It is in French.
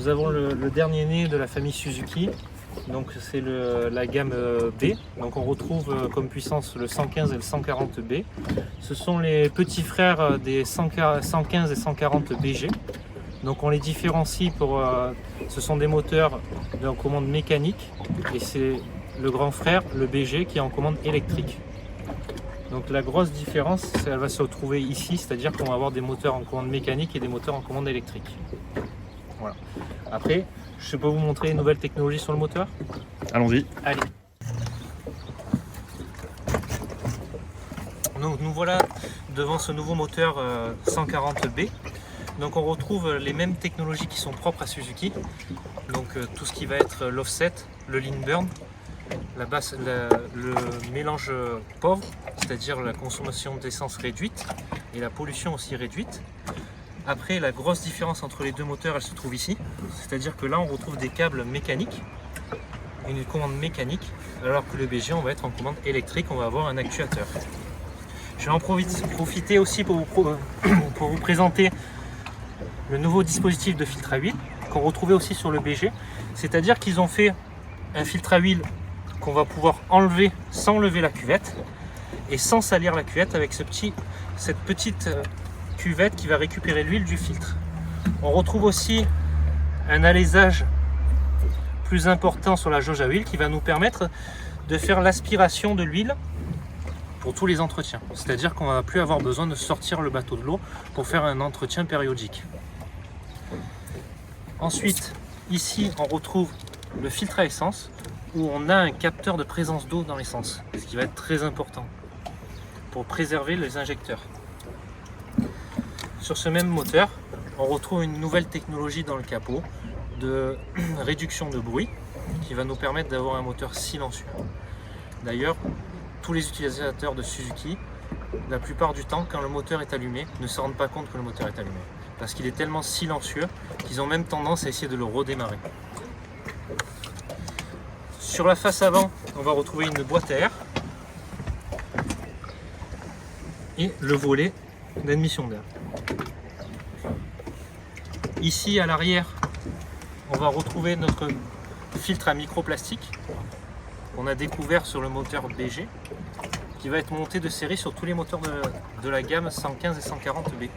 nous avons le dernier né de la famille Suzuki. Donc c'est la gamme B. Donc on retrouve comme puissance le 115 et le 140B. Ce sont les petits frères des 115 et 140 BG. Donc on les différencie ce sont des moteurs en commande mécanique et c'est le grand frère, le BG, qui est en commande électrique. Donc la grosse différence, elle va se retrouver ici, c'est-à-dire qu'on va avoir des moteurs en commande mécanique et des moteurs en commande électrique. Voilà. Après, je peux vous montrer les nouvelles technologies sur le moteur. Allons-y. Allez. Donc nous voilà devant ce nouveau moteur 140B. Donc on retrouve les mêmes technologies qui sont propres à Suzuki. Donc tout ce qui va être l'offset, le lean burn, le mélange pauvre, c'est-à-dire la consommation d'essence réduite et la pollution aussi réduite. Après, la grosse différence entre les deux moteurs, elle se trouve ici. C'est-à-dire que là, on retrouve des câbles mécaniques, une commande mécanique, alors que le BG, on va être en commande électrique, on va avoir un actuateur. Je vais en profiter aussi pour vous présenter le nouveau dispositif de filtre à huile qu'on retrouvait aussi sur le BG. C'est-à-dire qu'ils ont fait un filtre à huile qu'on va pouvoir enlever sans lever la cuvette et sans salir la cuvette avec cette petite cuvette qui va récupérer l'huile du filtre. On retrouve aussi un alésage plus important sur la jauge à huile qui va nous permettre de faire l'aspiration de l'huile pour tous les entretiens. C'est-à-dire qu'on ne va plus avoir besoin de sortir le bateau de l'eau pour faire un entretien périodique. Ensuite, ici, on retrouve le filtre à essence où on a un capteur de présence d'eau dans l'essence, ce qui va être très important pour préserver les injecteurs. Sur ce même moteur, on retrouve une nouvelle technologie dans le capot de réduction de bruit qui va nous permettre d'avoir un moteur silencieux. D'ailleurs, tous les utilisateurs de Suzuki, la plupart du temps, quand le moteur est allumé, ne se rendent pas compte que le moteur est allumé parce qu'il est tellement silencieux qu'ils ont même tendance à essayer de le redémarrer. Sur la face avant, on va retrouver une boîte à air et le volet d'admission d'air. Ici à l'arrière, on va retrouver notre filtre à microplastique qu'on a découvert sur le moteur BG qui va être monté de série sur tous les moteurs de la gamme 115 et 140B.